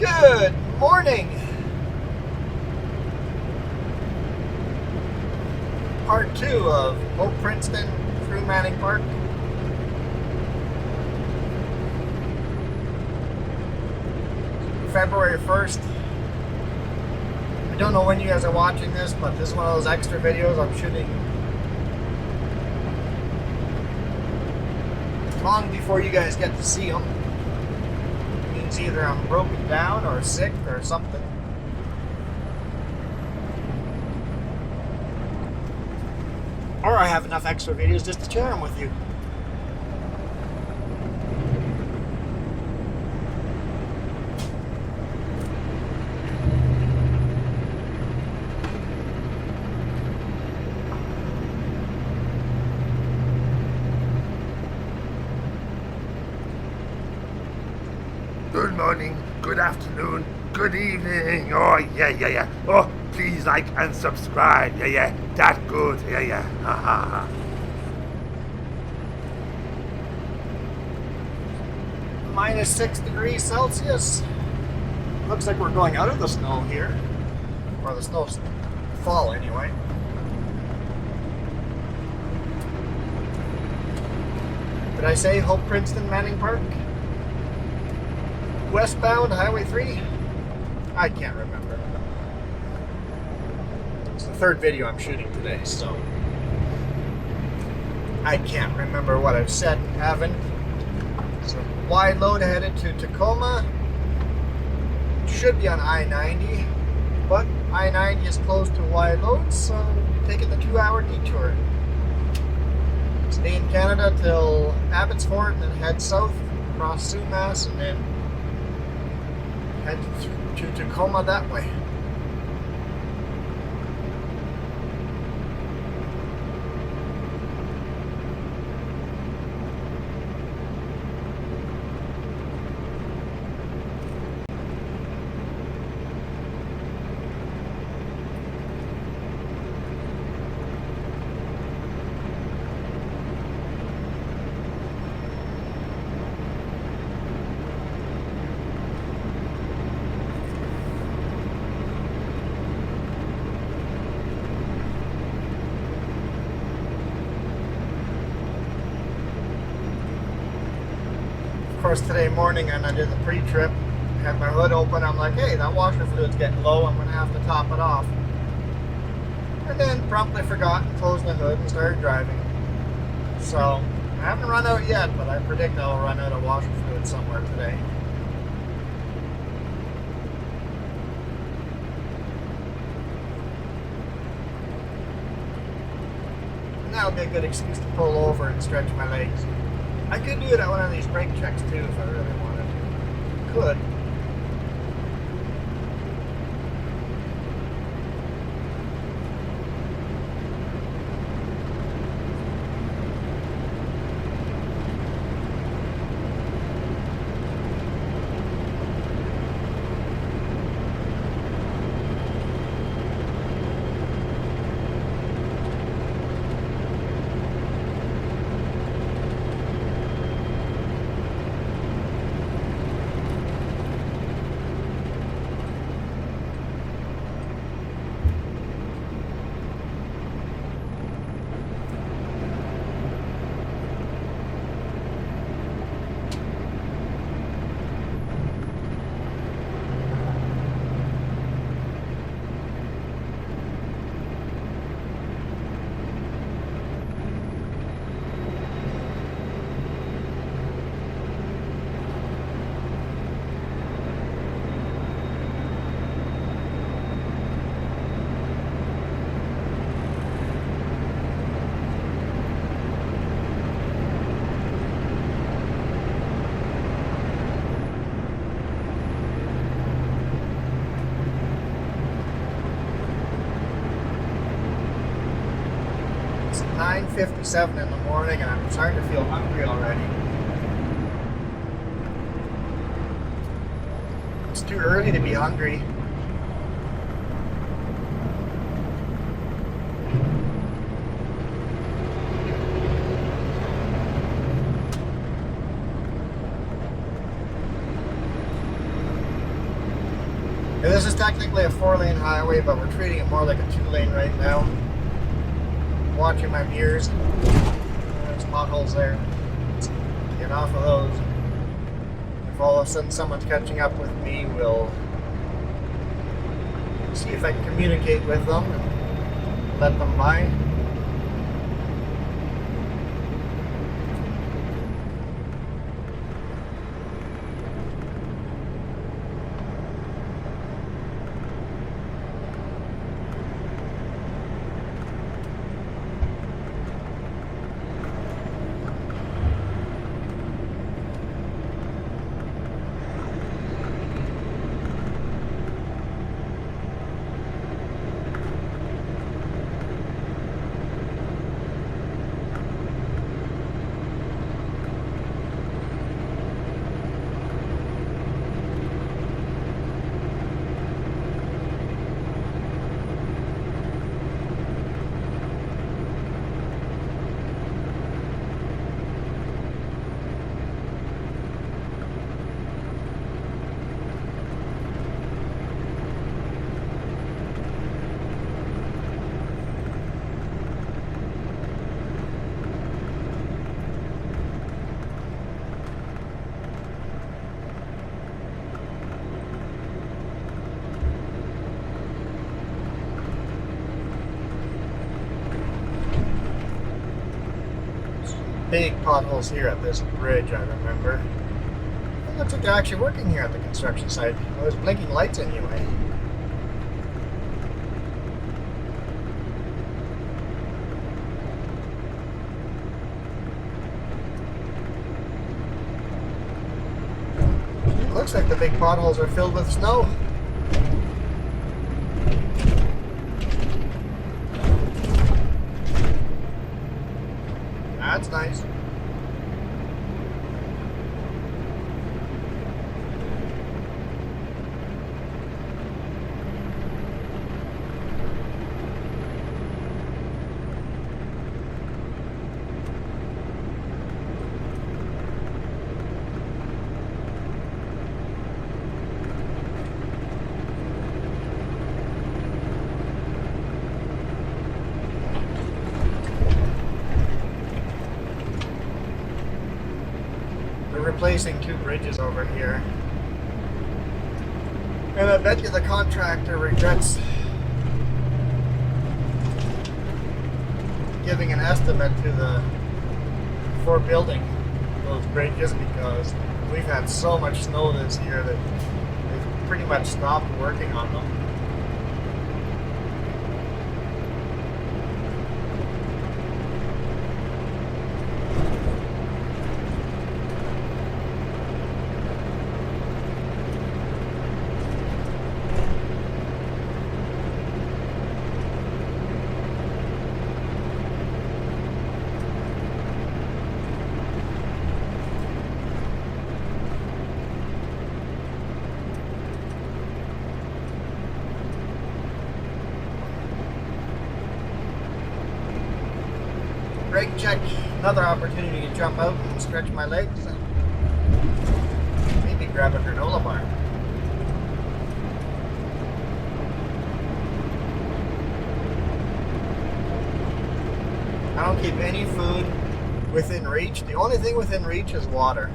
Good morning. Part 2 of Hope Princeton through Manning Park. February 1st. I don't know when you guys are watching this, but this is one of those extra videos I'm shooting long before you guys get to see them. It means either I'm broken down or sick or something. Or I have enough extra videos just to share them with you. Good morning, good afternoon, good evening. Oh, yeah. Oh, please like and subscribe. Yeah. That good. Yeah. Ha ha. Minus 6 degrees Celsius. Looks like we're going out of the snow here. Or the snow's fall anyway. Did I say Hope Princeton Manning Park? Westbound Highway 3? I can't remember. It's the third video I'm shooting today, so I can't remember what I've said and haven't. So wide load headed to Tacoma. Should be on I-90, but I-90 is closed to wide load, so taking the 2-hour detour. Stay in Canada till Abbotsford and then head south across Sumas and then head to Tacoma that way. Of course, today morning when I did the pre-trip, had my hood open, I'm like, hey, that washer fluid's getting low, I'm going to have to top it off. And then promptly forgot and closed the hood and started driving. So, I haven't run out yet, but I predict I'll run out of washer fluid somewhere today. And that'll be a good excuse to pull over and stretch my legs. I could do it at one of these brake checks too if I really wanted to. Could. It's 9:57 in the morning and I'm starting to feel hungry already. It's too early to be hungry. And this is technically a 4-lane highway, but we're treating it more like a 2-lane right now. Watching my mirrors. There's potholes there. Let's get off of those. If all of a sudden someone's catching up with me, we'll see if I can communicate with them and let them by. Big potholes here at this bridge, I remember. It looks like they're actually working here at the construction site. Well, there's blinking lights anyway. It looks like the big potholes are filled with snow. That's nice. Replacing 2 bridges over here. And I bet you the contractor regrets giving an estimate for building those bridges, because we've had so much snow this year that they've pretty much stopped working on them. Brake check, another opportunity to jump out and stretch my legs and maybe grab a granola bar. I don't keep any food within reach. The only thing within reach is water.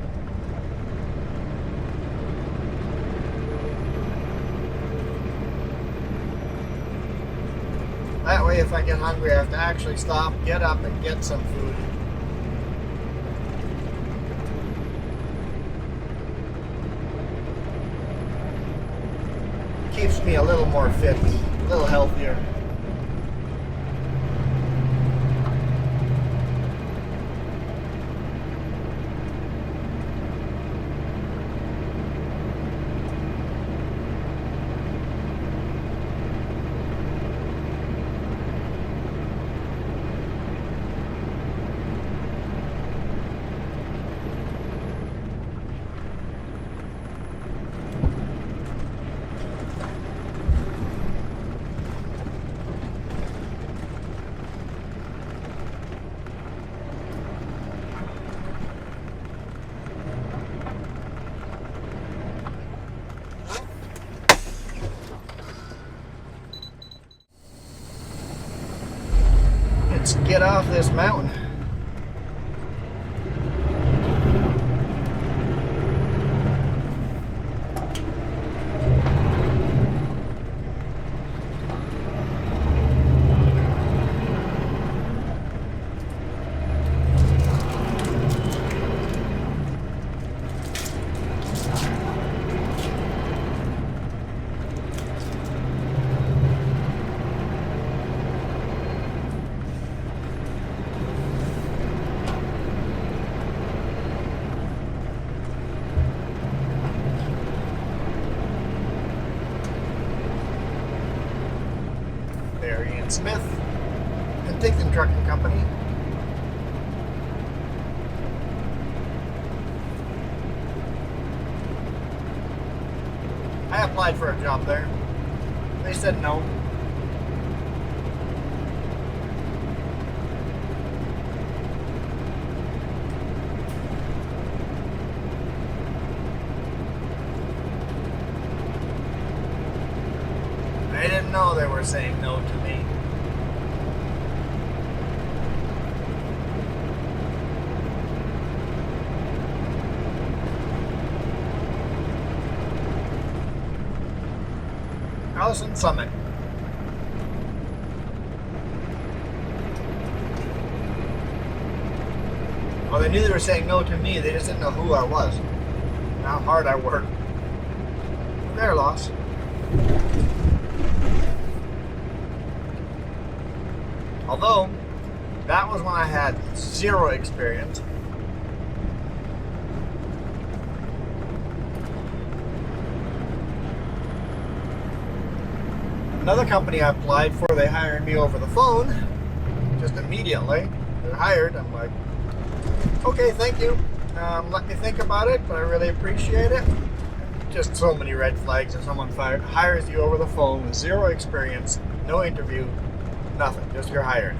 That way, if I get hungry, I have to actually stop, get up, and get some food. Keeps me a little more fit, a little healthier. let's get off this mountain. Smith and Dickinson Trucking Company. I applied for a job there. They said no. I didn't know they were saying no to me. Allison Summit. Well, they knew they were saying no to me. They just didn't know who I was, how hard I worked. Their loss. Although, that was when I had zero experience. Another company I applied for, they hired me over the phone, just immediately. They're hired. I'm like, okay, thank you. Let me think about it, but I really appreciate it. Just so many red flags if someone hires you over the phone with zero experience, no interview, nothing, just you're hired.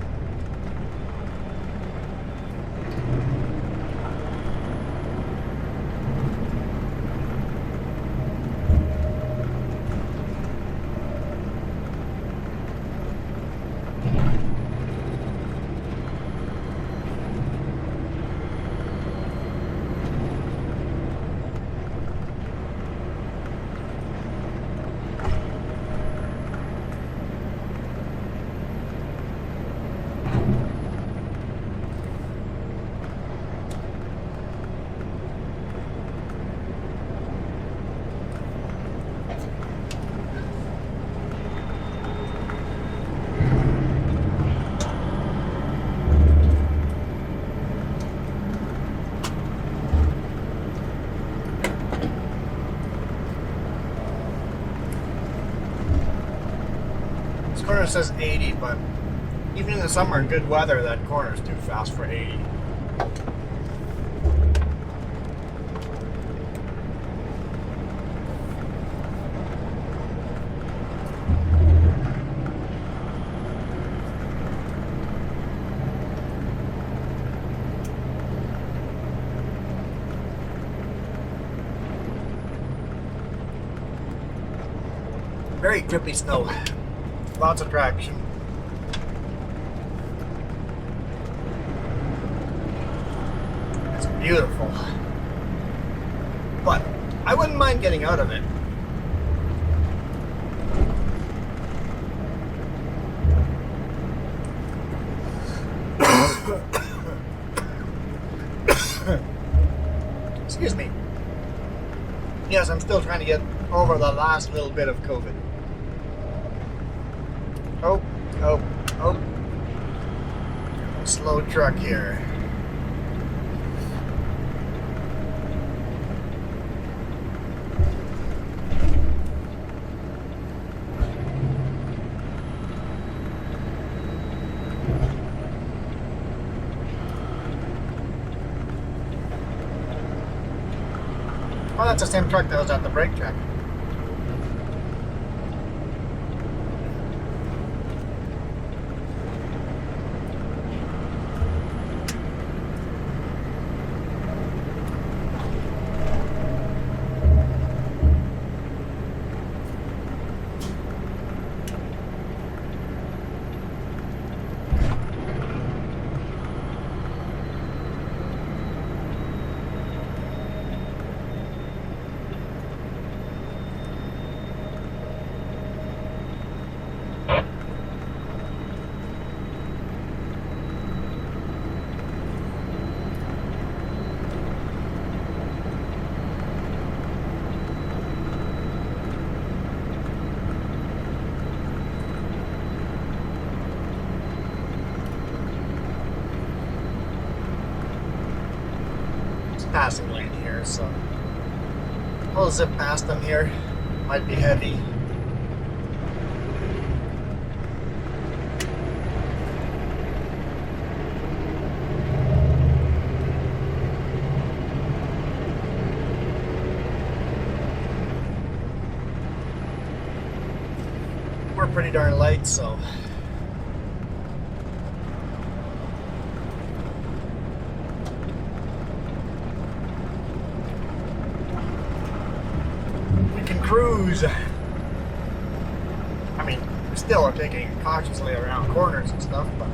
Corner says 80, but even in the summer in good weather, that corner is too fast for 80. Very drippy snow. Lots of traction. It's beautiful. But I wouldn't mind getting out of it. Excuse me. Yes, I'm still trying to get over the last little bit of COVID. Oh. Slow truck here. Oh, that's the same truck that was at the brake track. so we'll zip past them here. Might be heavy. We're pretty darn light, so we can cruise. I mean, we still are taking it cautiously around corners and stuff, but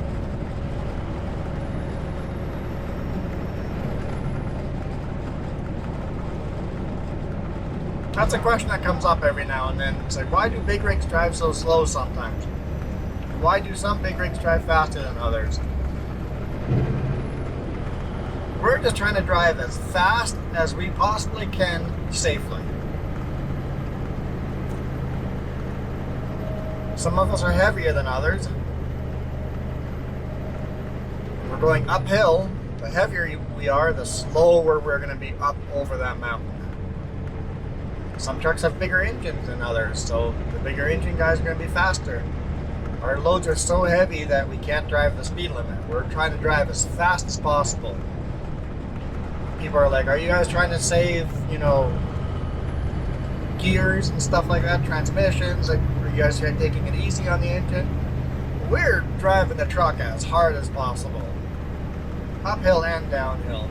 that's a question that comes up every now and then. It's like, why do big rigs drive so slow sometimes? Why do some big rigs drive faster than others? We're just trying to drive as fast as we possibly can safely. Some of us are heavier than others. We're going uphill. The heavier we are, the slower we're going to be up over that mountain. Some trucks have bigger engines than others, so the bigger engine guys are going to be faster. Our loads are so heavy that we can't drive the speed limit. We're trying to drive as fast as possible. People are like, are you guys trying to save, gears and stuff like that, transmissions? Like, are you guys taking it easy on the engine? We're driving the truck as hard as possible. Uphill and downhill.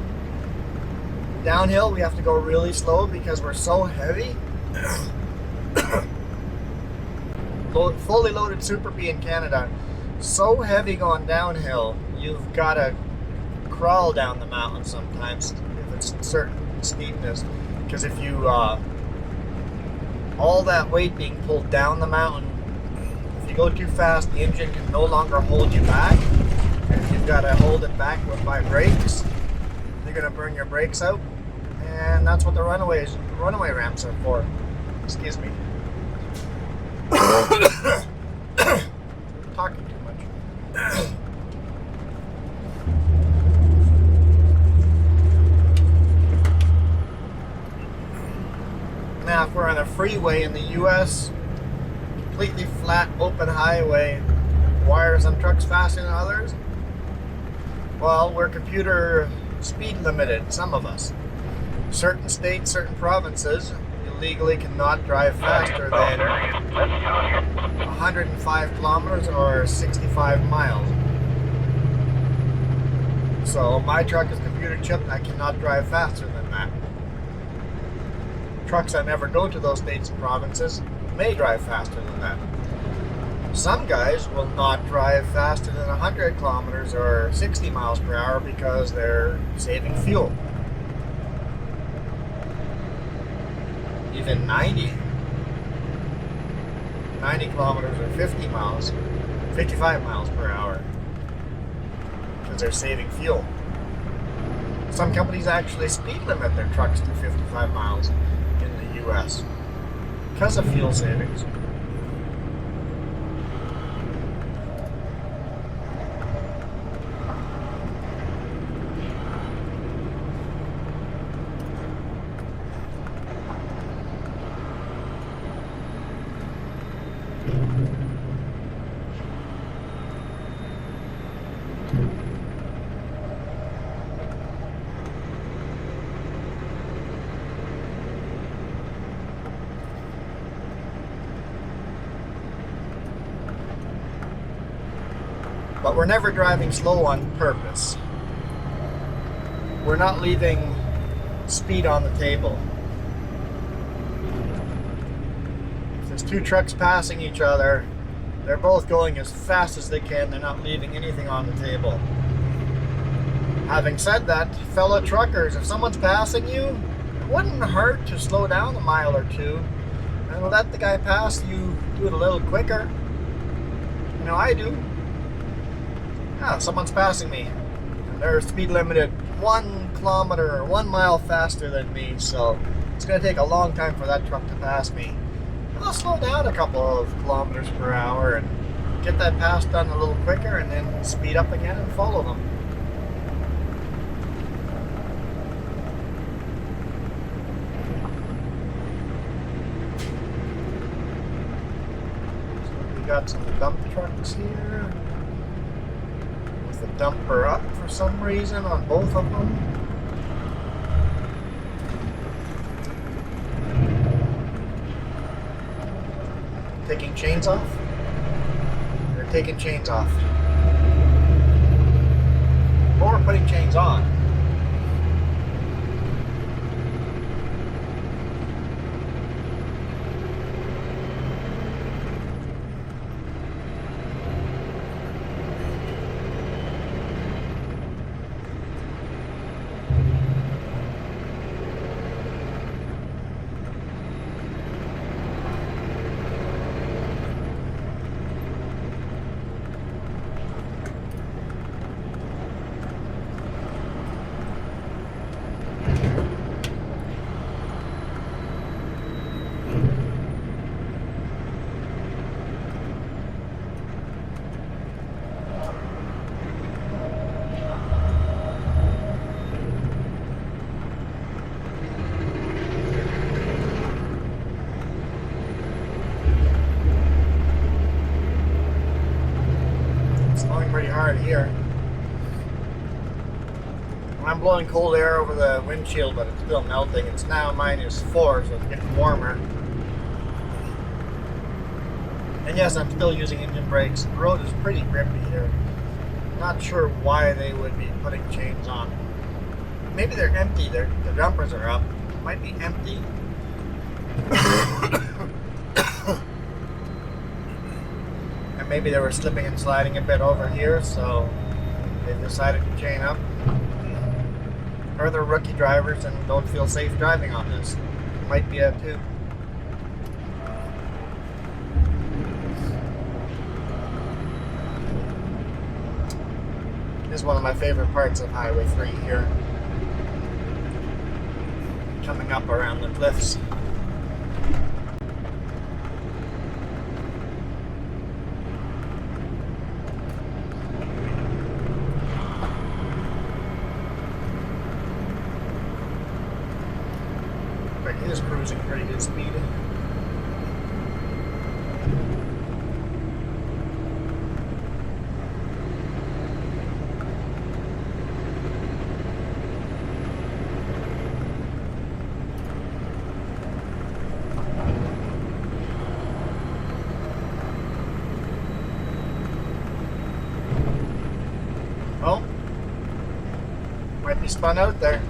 Downhill, we have to go really slow because we're so heavy. Fully loaded Super B in Canada, so heavy going downhill, you've got to crawl down the mountain sometimes if it's certain steepness. Because if you, all that weight being pulled down the mountain, if you go too fast, the engine can no longer hold you back. And you've got to hold it back by brakes. You're going to burn your brakes out. And that's what the runaway ramps are for. Excuse me. Talking too much. Now, if we're on a freeway in the US, completely flat, open highway, why are some trucks faster than others? Well, we're computer speed limited, some of us. Certain states, certain provinces, legally cannot drive faster than 105 kilometers or 65 miles. So my truck is computer chipped, I cannot drive faster than that. Trucks that never go to those states and provinces may drive faster than that. Some guys will not drive faster than 100 kilometers or 60 miles per hour because they're saving fuel. Even 90 kilometers or 55 miles per hour, because they're saving fuel. Some companies actually speed limit their trucks to 55 miles in the US because of fuel savings. But we're never driving slow on purpose. We're not leaving speed on the table. If there's two trucks passing each other, they're both going as fast as they can. They're not leaving anything on the table. Having said that, fellow truckers, if someone's passing you, it wouldn't hurt to slow down a mile or two and let the guy pass you, do it a little quicker. I do. If someone's passing me and they're speed limited 1 kilometer or 1 mile faster than me, so it's going to take a long time for that truck to pass me, I'll slow down a couple of kilometers per hour and get that pass done a little quicker and then speed up again and follow them. got some dump trucks here with the dumper up for some reason on both of them. Taking chains off? They're taking chains off. Or putting chains on. Pretty hard here. I'm blowing cold air over the windshield, but it's still melting. It's now -4, so it's getting warmer. And yes, I'm still using engine brakes. The road is pretty grippy here. Not sure why they would be putting chains on. Maybe they're empty. The jumpers are up. Might be empty. And maybe they were slipping and sliding a bit over here, so they decided to chain up. Or they're rookie drivers and don't feel safe driving on this. Might be it too. This is one of my favorite parts of Highway 3 here. Coming up around the cliffs. He is cruising pretty good speed. Oh, might be spun out there.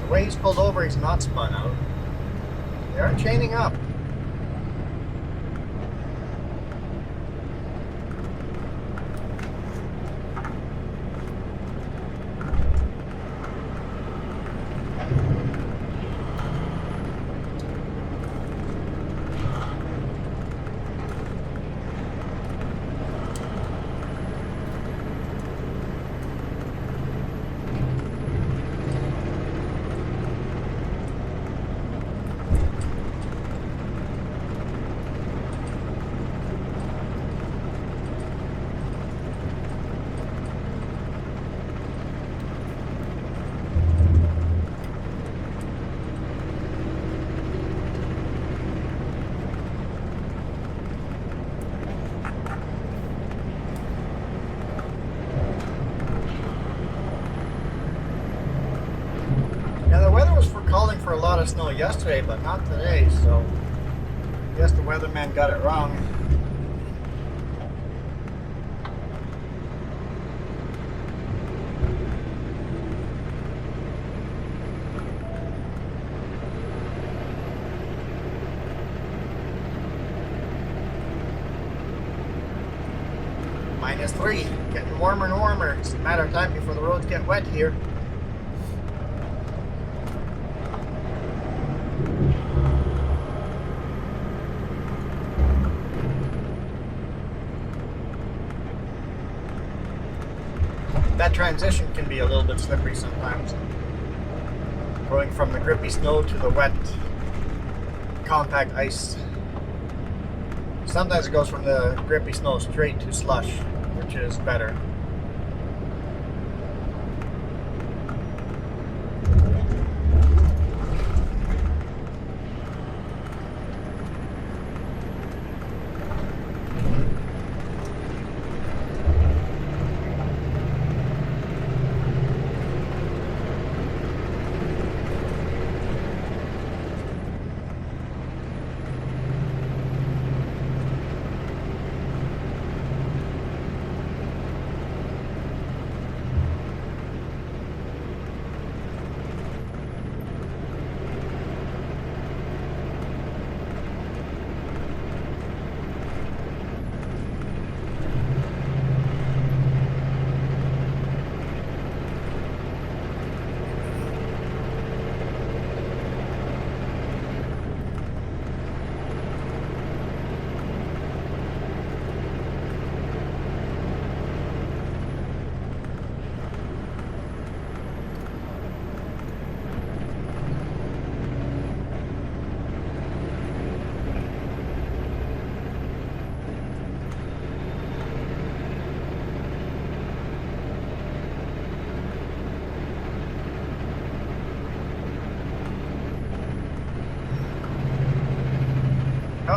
The way he's pulled over, he's not spun out. They are chaining up. Calling for a lot of snow yesterday, but not today, so I guess the weatherman got it wrong. -3, getting warmer and warmer. It's a matter of time before the roads get wet here. That transition can be a little bit slippery sometimes. Going from the grippy snow to the wet, compact ice. Sometimes it goes from the grippy snow straight to slush, which is better.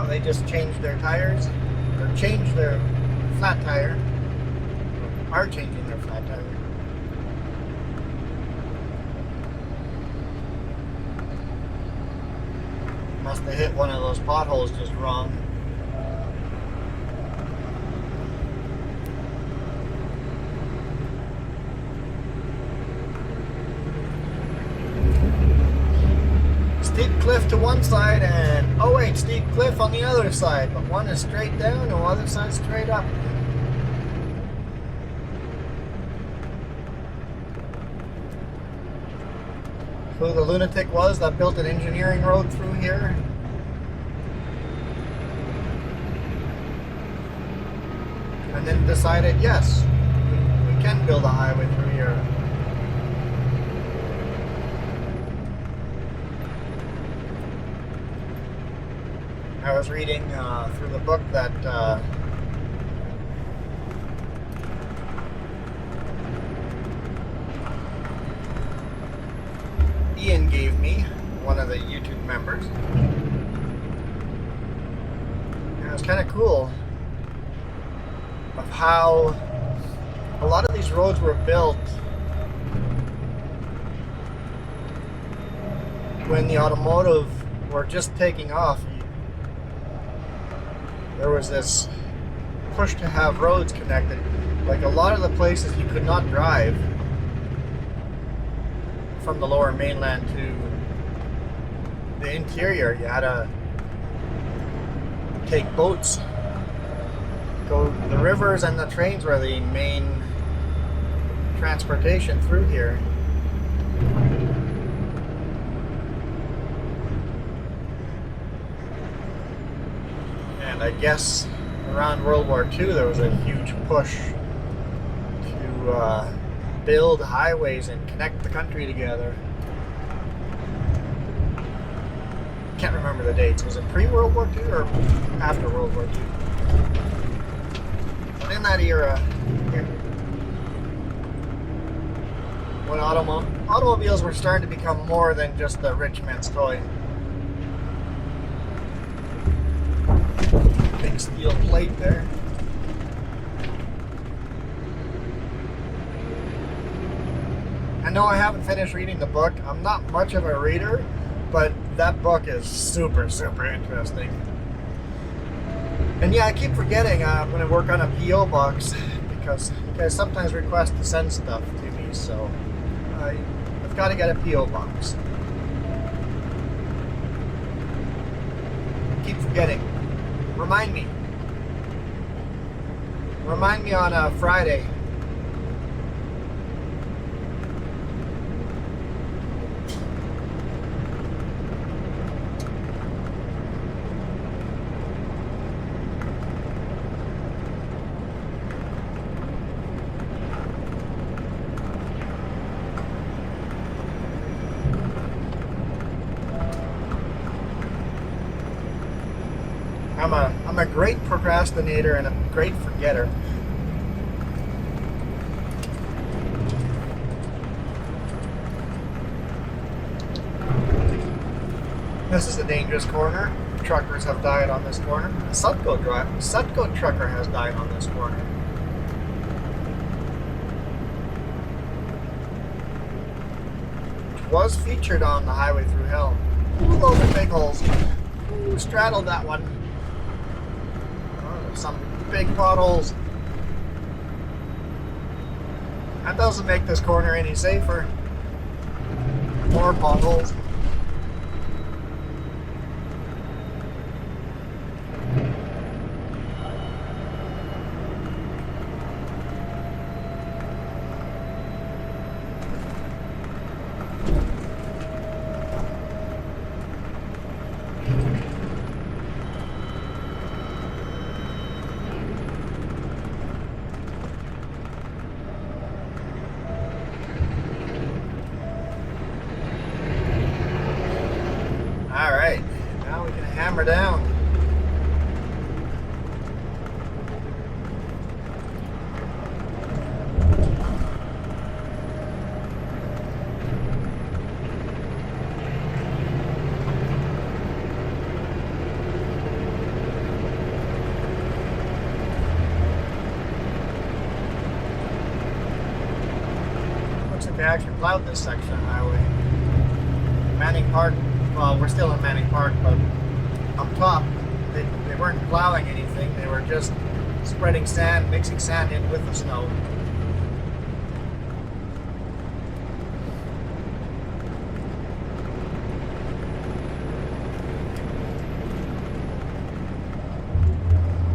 they just changed their tires, or changed their flat tire, or are changing their flat tire. Must have hit one of those potholes just wrong. Steep cliff to one side and, oh wait, steep cliff on the other side, but one is straight down and the other side straight up. Who the lunatic was that built an engineering road through here? And then decided, yes, we can build a highway through here. I was reading through the book that Ian gave me, one of the YouTube members. And it was kind of cool of how a lot of these roads were built when the automotive were just taking off. There was this push to have roads connected. Like a lot of the places you could not drive from the lower mainland to the interior. You had to take boats. The rivers and the trains were the main transportation through here. And I guess around World War II there was a huge push to build highways and connect the country together. Can't remember the dates. Was it pre-World War II or after World War II? But in that era, when automobiles were starting to become more than just a rich man's toy. Big steel plate there. I know I haven't finished reading the book. I'm not much of a reader, but that book is super, super interesting. And yeah, I keep forgetting I'm going to work on a P.O. box because you guys sometimes request to send stuff to me, so I've got to get a P.O. box. Keep forgetting. Remind me. Remind me on a Friday. I'm a great procrastinator and a great forgetter. This is a dangerous corner. Truckers have died on this corner. A Sutco trucker has died on this corner. Which was featured on the Highway Through Hell. Ooh, those are big holes. Ooh, straddled that one. Some big potholes. That doesn't make this corner any safer. More potholes. Alright, now we can hammer down. they actually plowed this section of highway. Manning Park, well, we're still in Manning Park, but up top, they weren't plowing anything. They were just spreading sand, mixing sand in with the snow.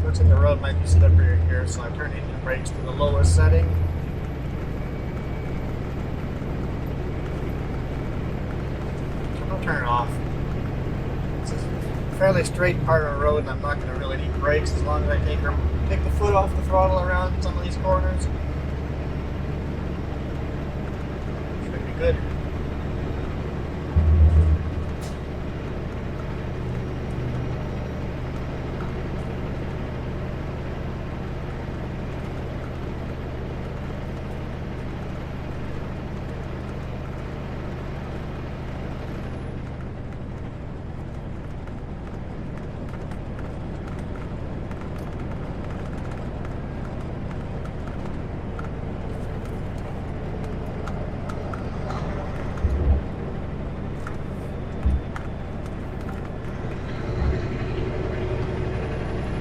Looks like the road might be slippery here, so I turned engine brakes to the lowest setting. So I'll turn it off. It's a fairly straight part of the road, and I'm not going to really need brakes as long as I take the foot off the throttle around some of these corners. Should be good.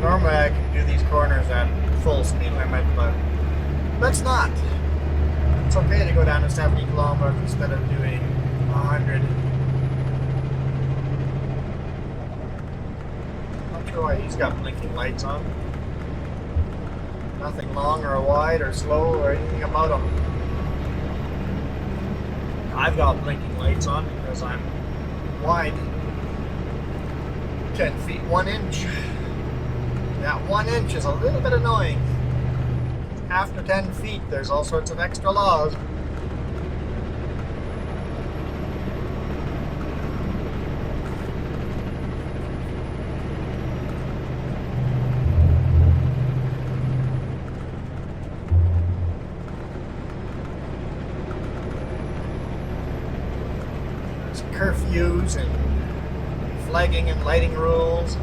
Normally I can do these corners at full speed limit, but let's not. It's okay to go down to 70 kilometers instead of doing 100. Not sure why he's got blinking lights on. Nothing long or wide or slow or anything about him. I've got blinking lights on because I'm wide. 10 feet 1 inch. That 1 inch is a little bit annoying. After 10 feet, there's all sorts of extra laws. There's curfews and flagging and lighting rules.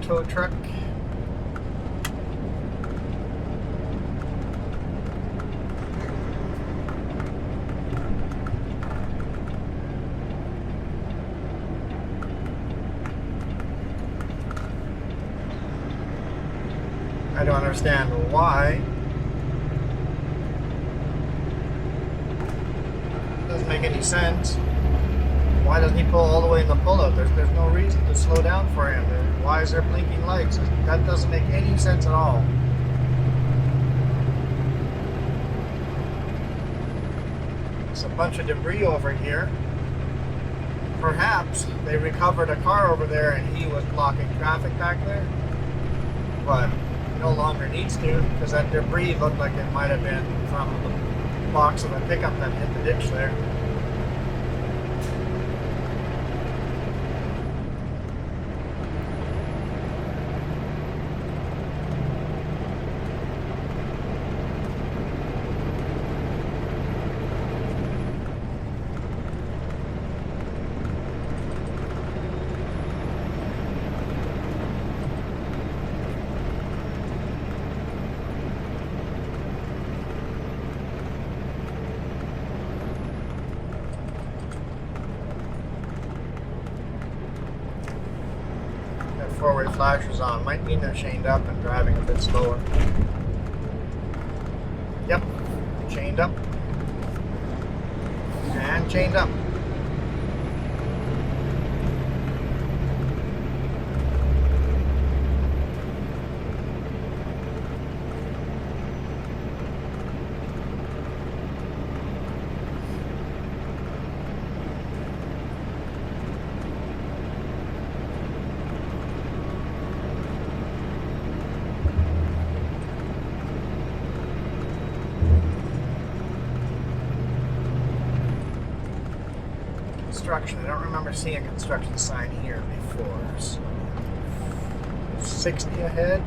Tow truck. I don't understand why. Doesn't make any sense. Why doesn't he pull all the way in the pullout? There's no reason to slow down for him. Why is there blinking lights? That doesn't make any sense at all. There's a bunch of debris over here. Perhaps they recovered a car over there and he was blocking traffic back there. But no longer needs to, because that debris looked like it might have been from the box of a pickup that hit the ditch there. four-way flashers on. Might mean they're chained up and driving a bit slower. Yep, chained up. And chained up. Construction. I don't remember seeing a construction sign here before. So 60 ahead.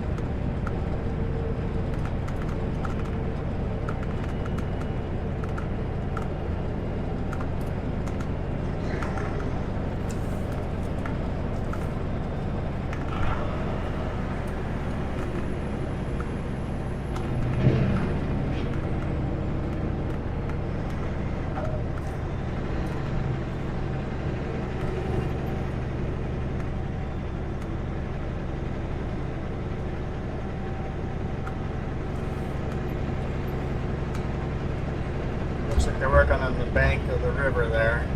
Looks like they're working on the bank of the river there.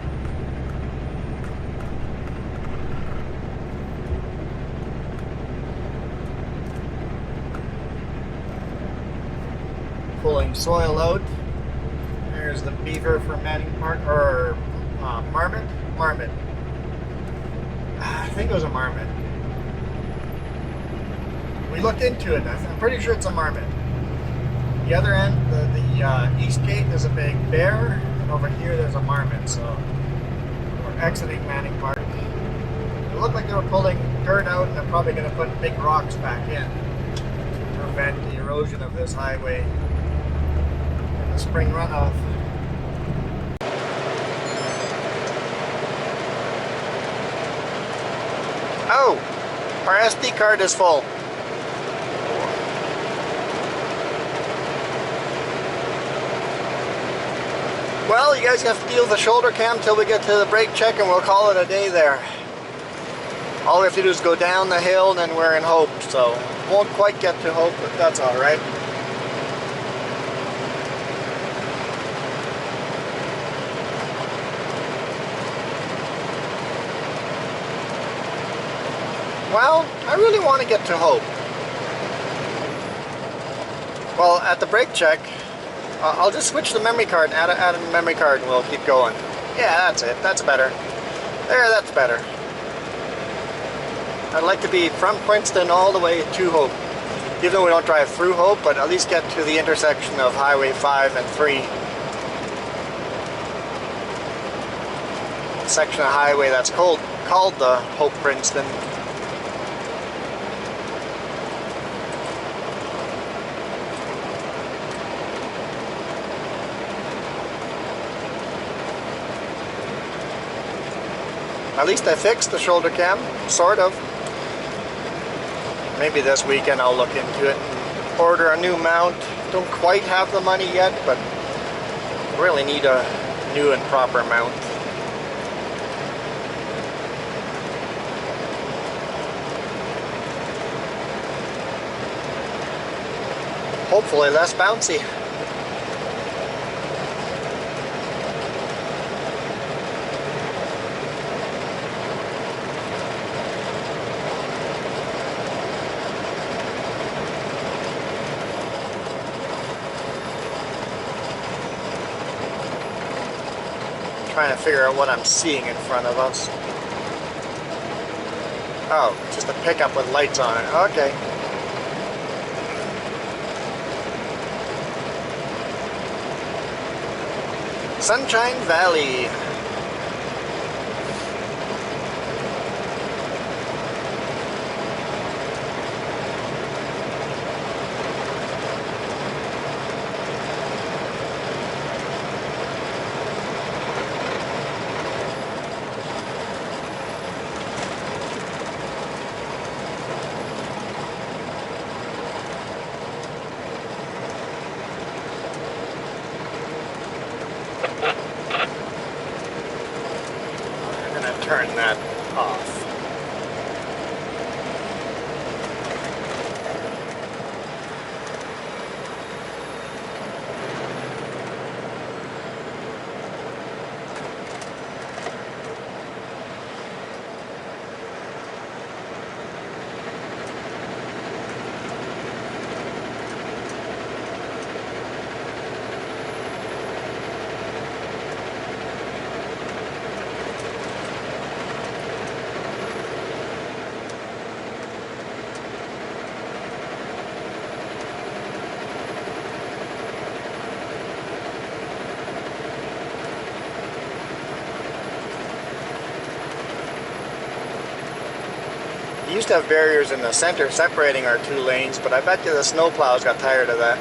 Pulling soil out. There's the beaver for Manning Park, or marmot? Marmot. I think it was a marmot. We looked into it. I'm pretty sure it's a marmot. The other end, the east gate, there's a big bear, and over here there's a marmot. So we're exiting Manning Park. It looked like they were pulling dirt out, and they're probably going to put big rocks back in to prevent the erosion of this highway in the spring runoff. Oh, our SD card is full. Well, you guys have to deal with the shoulder cam till we get to the brake check, and we'll call it a day there. All we have to do is go down the hill, and then we're in Hope. So won't quite get to Hope, but that's all right. Well, I really want to get to Hope. Well, at the brake check, I'll just switch the memory card, add a memory card, and we'll keep going. Yeah, that's it. That's better. There, that's better. I'd like to be from Princeton all the way to Hope. Even though we don't drive through Hope, but at least get to the intersection of Highway 5 and 3. Section of highway that's called the Hope Princeton. At least I fixed the shoulder cam, sort of. Maybe this weekend I'll look into it and order a new mount. Don't quite have the money yet, but really need a new and proper mount. Hopefully less bouncy. Trying to figure out what I'm seeing in front of us. Oh, just a pickup with lights on it. Okay. Sunshine Valley. Turn that off. used to have barriers in the center separating our two lanes, but I bet you the snowplows got tired of that.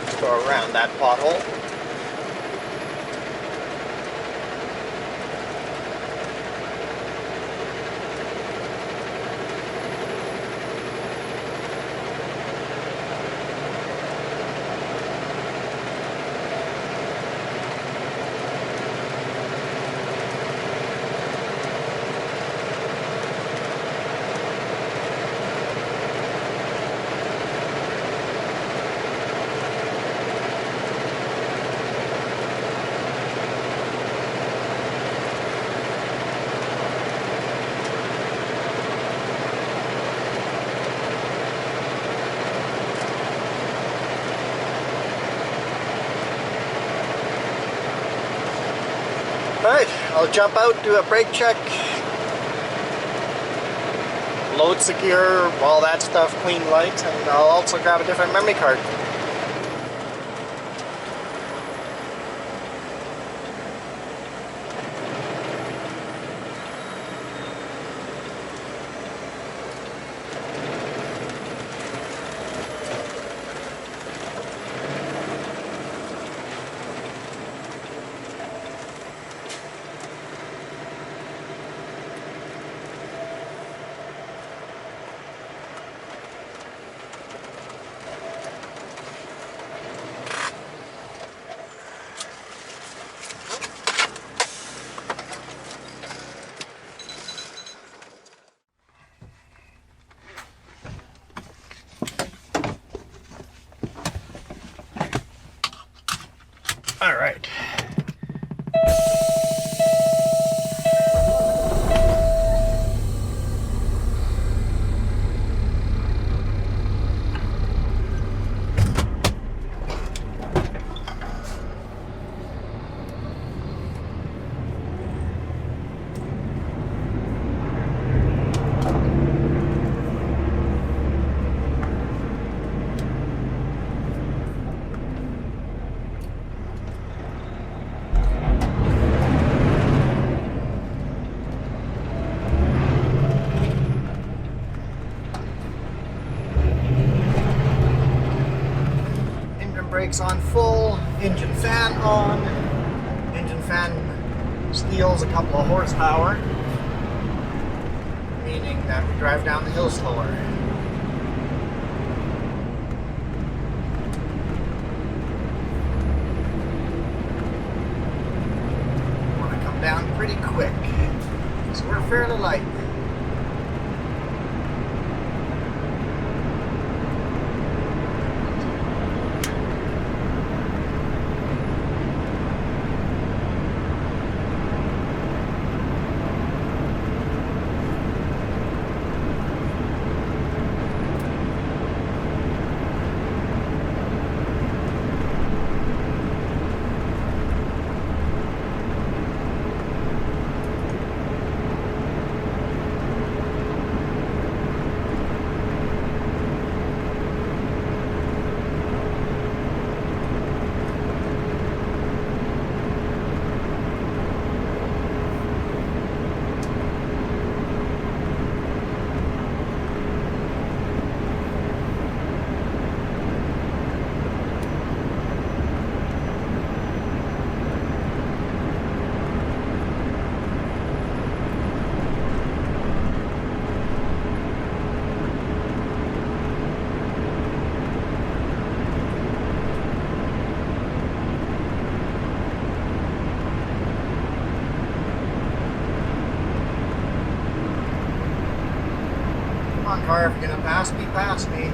Let's go around that pothole. Alright, I'll jump out, do a brake check, load secure, all that stuff, clean lights, and I'll also grab a different memory card. All right. Brakes on full, engine fan on. Engine fan steals a couple of horsepower, meaning that we drive down the hill slower. Want to come down pretty quick, so we're fairly light. Car, if you're gonna pass me, pass me.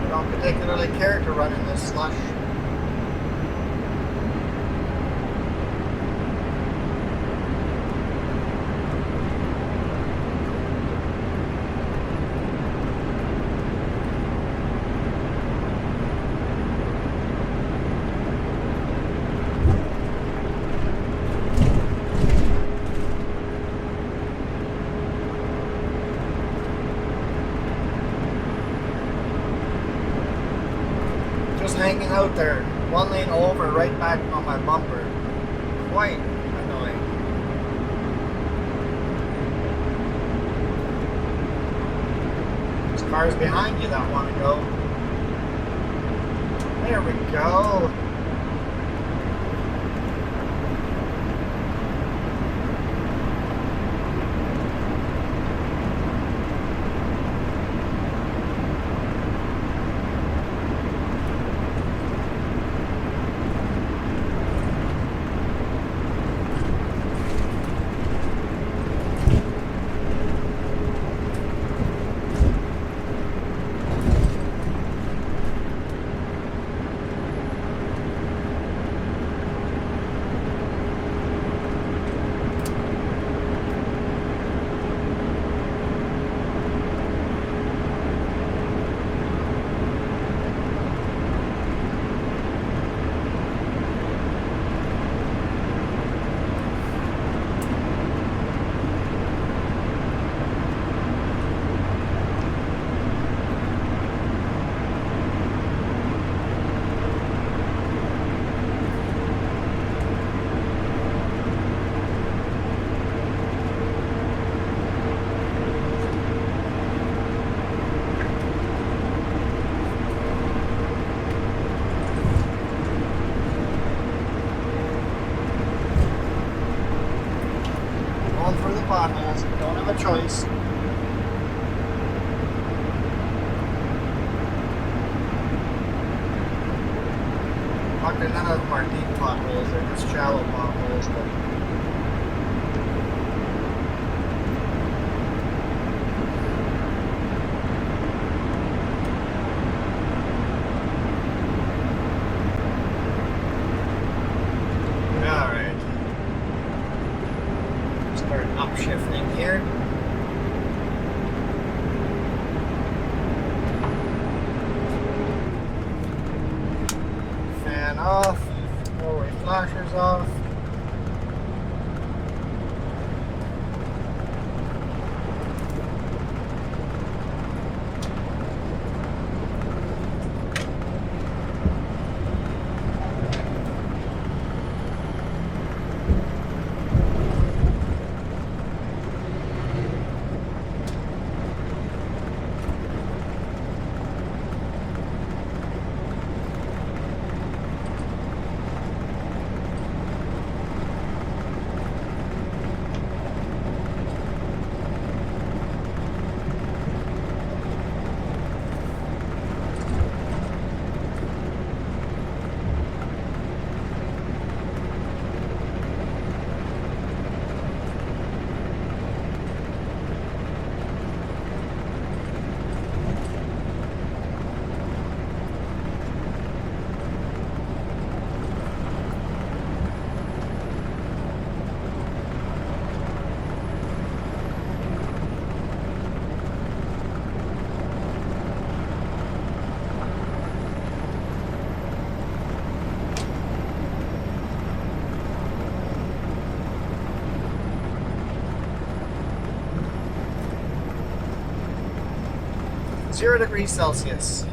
I don't particularly care to run in this slush. my bumper. Quite annoying. There's cars behind you that want to go. There we go. Potholes. Don't have a choice. Luckily, none of them are deep potholes. They're just shallow potholes. But all right. Start upshifting here. Fan off. Four-way flashers off. (0°C).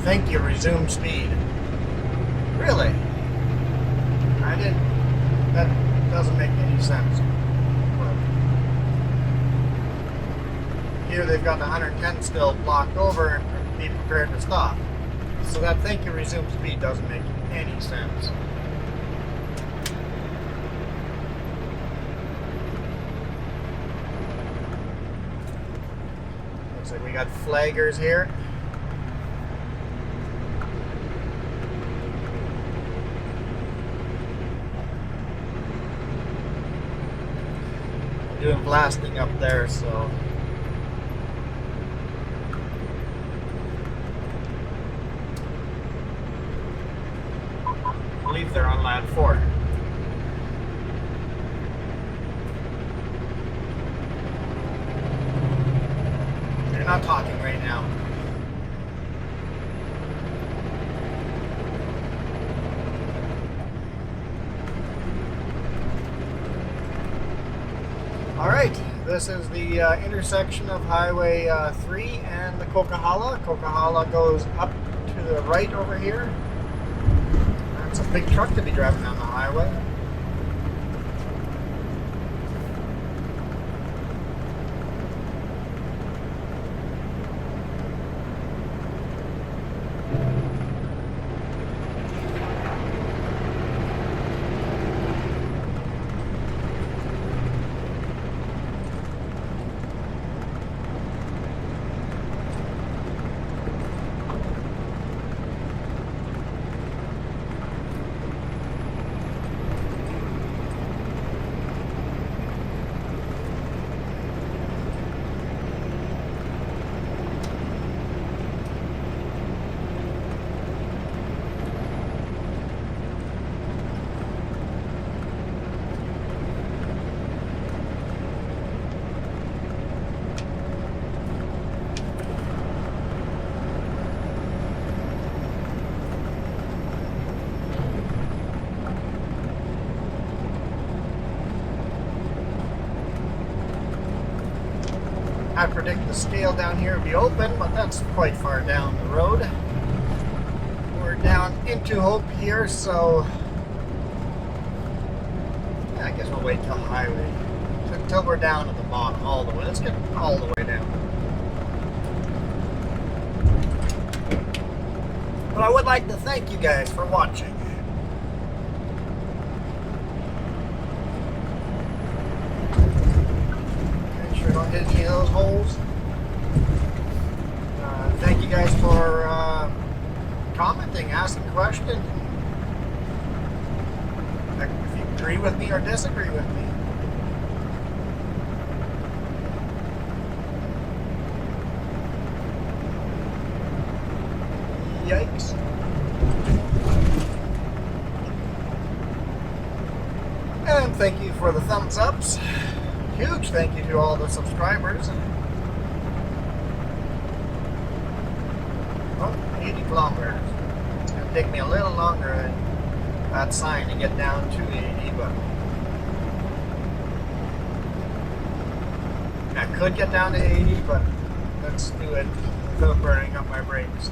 Thank you, resume speed. Really? I didn't. That doesn't make any sense. But here they've got the 110 still blocked over, and be prepared to stop. So that thank you resume speed doesn't make any sense. Looks like we got flaggers here. Doing blasting up there, so I believe they're on lap 4. They're not talking right now. Alright, this is the intersection of Highway 3 and the Coquihalla. Coquihalla goes up to the right over here. That's a big truck to be driving down the highway. I predict the scale down here will be open, but that's quite far down the road. We're down into Hope here, so yeah, I guess we'll wait till highway. Until we're down at the bottom all the way. Let's get all the way down. But I would like to thank you guys for watching. Don't hit any of those holes. Thank you guys for commenting, asking questions. If you agree with me or disagree with me. Yikes. And thank you for the thumbs ups. Huge thank you to all the subscribers. Oh, 80 kilometers. It's going to take me a little longer at that sign to get down to 80, but I could get down to 80, but let's do it without burning up my brakes.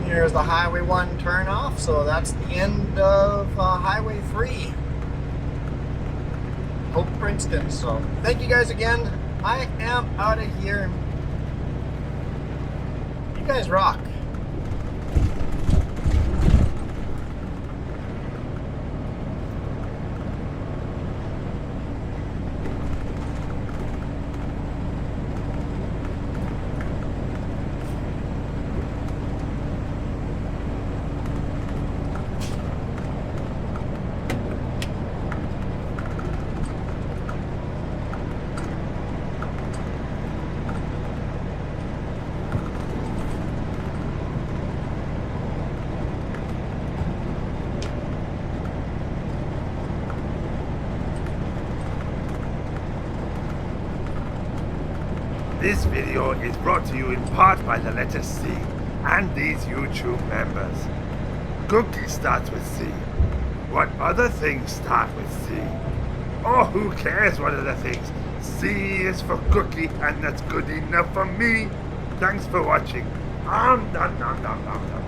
Here's the Highway 1 turnoff, so that's the end of Highway 3. Hope Princeton. So thank you guys again. I am out of here. You guys rock. This video is brought to you in part by the letter C and these YouTube members. Cookie starts with C. What other things start with C? Oh, who cares what other things? C is for cookie, and that's good enough for me. Thanks for watching. Dum, dum, dum, dum, dum, dum.